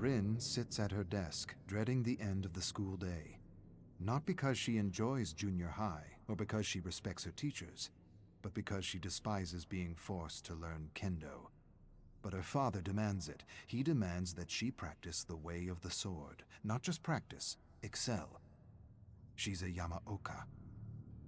Rin sits at her desk, dreading the end of the school day. Not because she enjoys junior high or because she respects her teachers, but because she despises being forced to learn kendo. But her father demands it. He demands that she practice the way of the sword. Not just practice, excel. She's a Yamaoka.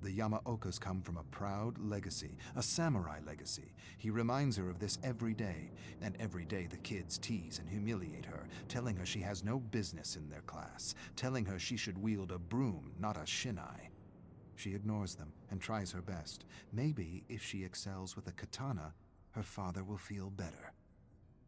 The Yamaokas come from a proud legacy, a samurai legacy. He reminds her of this every day, and every day the kids tease and humiliate her, telling her she has no business in their class, telling her she should wield a broom, not a shinai. She ignores them and tries her best. Maybe if she excels with a katana, her father will feel better.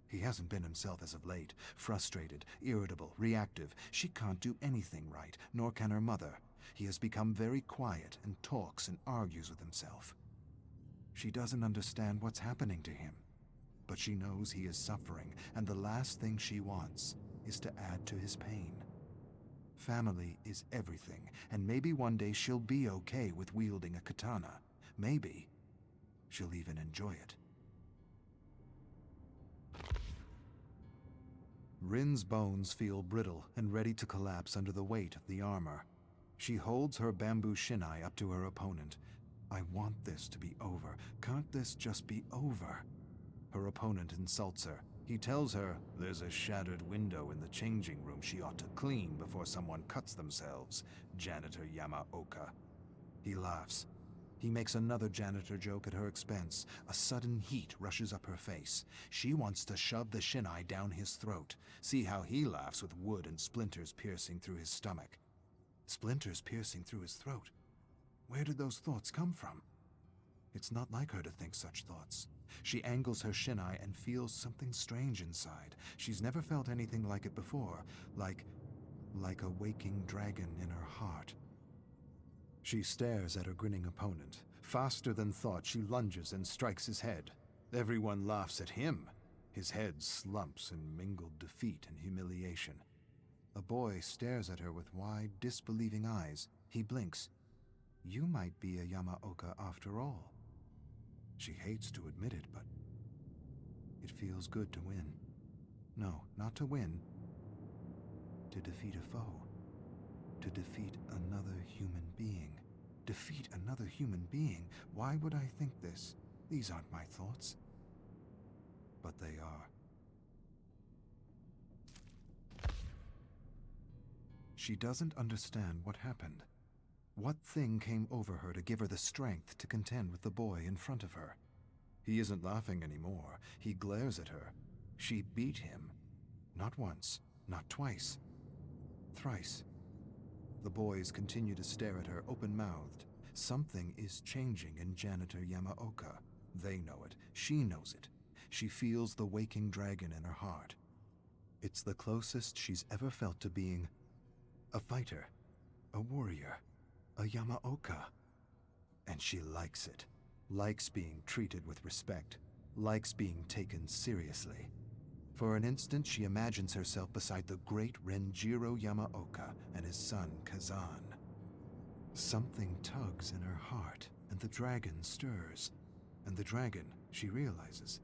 He hasn't been himself as of late, frustrated, irritable, reactive. She can't do anything right, nor can her mother. He has become very quiet and talks and argues with himself. She doesn't understand what's happening to him, but she knows he is suffering, and the last thing she wants is to add to his pain. Family is everything, and maybe one day she'll be okay with wielding a katana. Maybe she'll even enjoy it. Rin's bones feel brittle and ready to collapse under the weight of the armor. She holds her bamboo shinai up to her opponent. I want this to be over. Can't this just be over? Her opponent insults her. He tells her there's a shattered window in the changing room she ought to clean before someone cuts themselves, Janitor Yamaoka. He laughs. He makes another janitor joke at her expense. A sudden heat rushes up her face. She wants to shove the shinai down his throat. See how he laughs with wood and splinters piercing through his stomach. Splinters piercing through his throat. Where did those thoughts come from? It's not like her to think such thoughts. She angles her shinai and feels something strange inside. She's never felt anything like it before, like a waking dragon in her heart. She stares at her grinning opponent. Faster than thought, she lunges and strikes his head. Everyone laughs at him. His head slumps in mingled defeat and humiliation. A boy stares at her with wide, disbelieving eyes. He blinks. You might be a Yamaoka after all. She hates to admit it, but it feels good to win. No, not to win. To defeat a foe. To defeat another human being. Defeat another human being? Why would I think this? These aren't my thoughts. But they are. She doesn't understand what happened. What thing came over her to give her the strength to contend with the boy in front of her? He isn't laughing anymore. He glares at her. She beat him. Not once, not twice. Thrice. The boys continue to stare at her open-mouthed. Something is changing in Janitor Yamaoka. They know it. She knows it. She feels the waking dragon in her heart. It's the closest she's ever felt to being a fighter, a warrior, a Yamaoka. And she likes it. Likes being treated with respect. Likes being taken seriously. For an instant, she imagines herself beside the great Renjiro Yamaoka and his son, Kazan. Something tugs in her heart, and the dragon stirs. And the dragon, she realizes,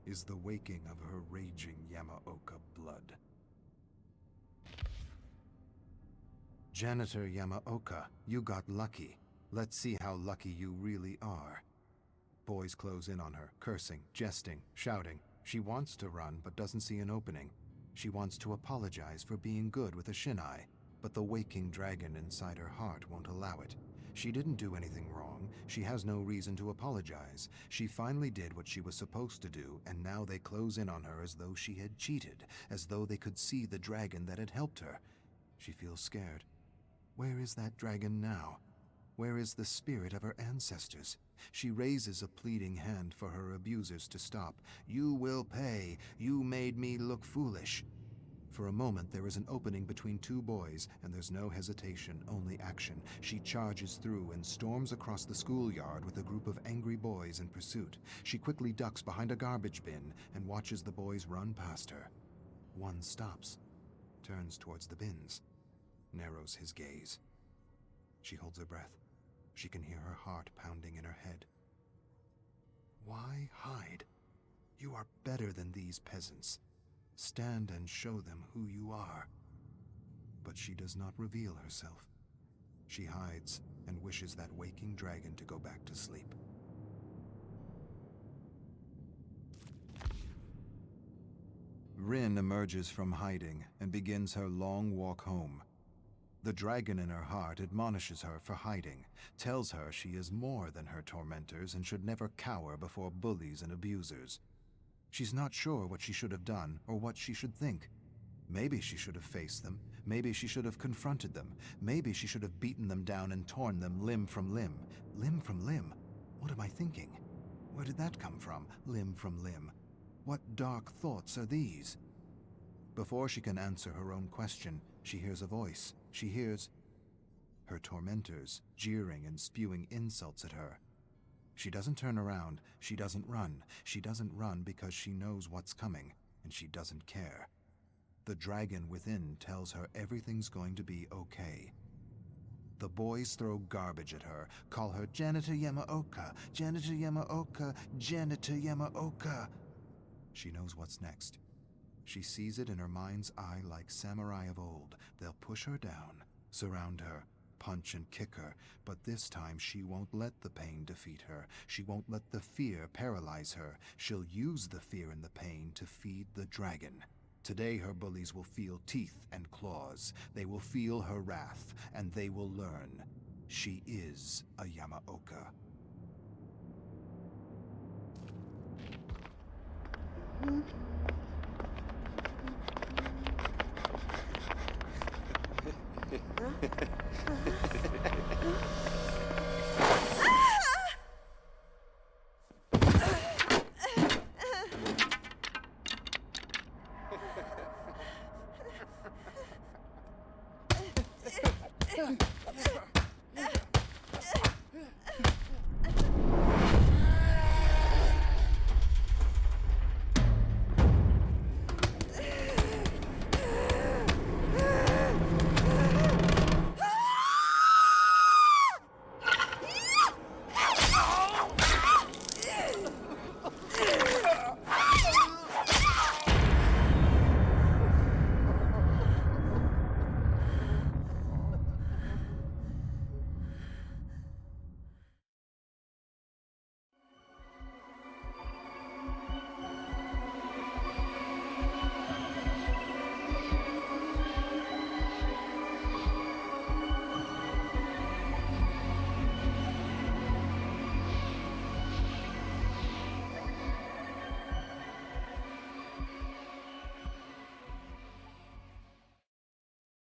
is the waking of her raging Yamaoka blood. Janitor Yamaoka, you got lucky. Let's see how lucky you really are. Boys close in on her, cursing, jesting, shouting. She wants to run, but doesn't see an opening. She wants to apologize for being good with a shinai, but the waking dragon inside her heart won't allow it. She didn't do anything wrong. She has no reason to apologize. She finally did what she was supposed to do, and now they close in on her as though she had cheated, as though they could see the dragon that had helped her. She feels scared. Where is that dragon now? Where is the spirit of her ancestors? She raises a pleading hand for her abusers to stop. You will pay. You made me look foolish. For a moment, there is an opening between two boys, and there's no hesitation, only action. She charges through and storms across the schoolyard with a group of angry boys in pursuit. She quickly ducks behind a garbage bin and watches the boys run past her. One stops, turns towards the bins, narrows his gaze. She holds her breath. She can hear her heart pounding in her head. Why hide? You are better than these peasants. Stand and show them who you are. But she does not reveal herself. She hides and wishes that waking dragon to go back to sleep. Rin emerges from hiding and begins her long walk home. The dragon in her heart admonishes her for hiding, tells her she is more than her tormentors and should never cower before bullies and abusers. She's not sure what she should have done or what she should think. Maybe she should have faced them. Maybe she should have confronted them. Maybe she should have beaten them down and torn them limb from limb. Limb from limb? What am I thinking? Where did that come from? Limb from limb. What dark thoughts are these? Before she can answer her own question, she hears a voice. She hears her tormentors jeering and spewing insults at her. She doesn't turn around. She doesn't run. She doesn't run because she knows what's coming, and she doesn't care. The dragon within tells her everything's going to be okay. The boys throw garbage at her, call her Janitor Yamaoka, Janitor Yamaoka, Janitor Yamaoka. She knows what's next. She sees it in her mind's eye like samurai of old. They'll push her down, surround her, punch and kick her, but this time she won't let the pain defeat her. She won't let the fear paralyze her. She'll use the fear and the pain to feed the dragon. Today her bullies will feel teeth and claws. They will feel her wrath, and they will learn she is a Yamaoka.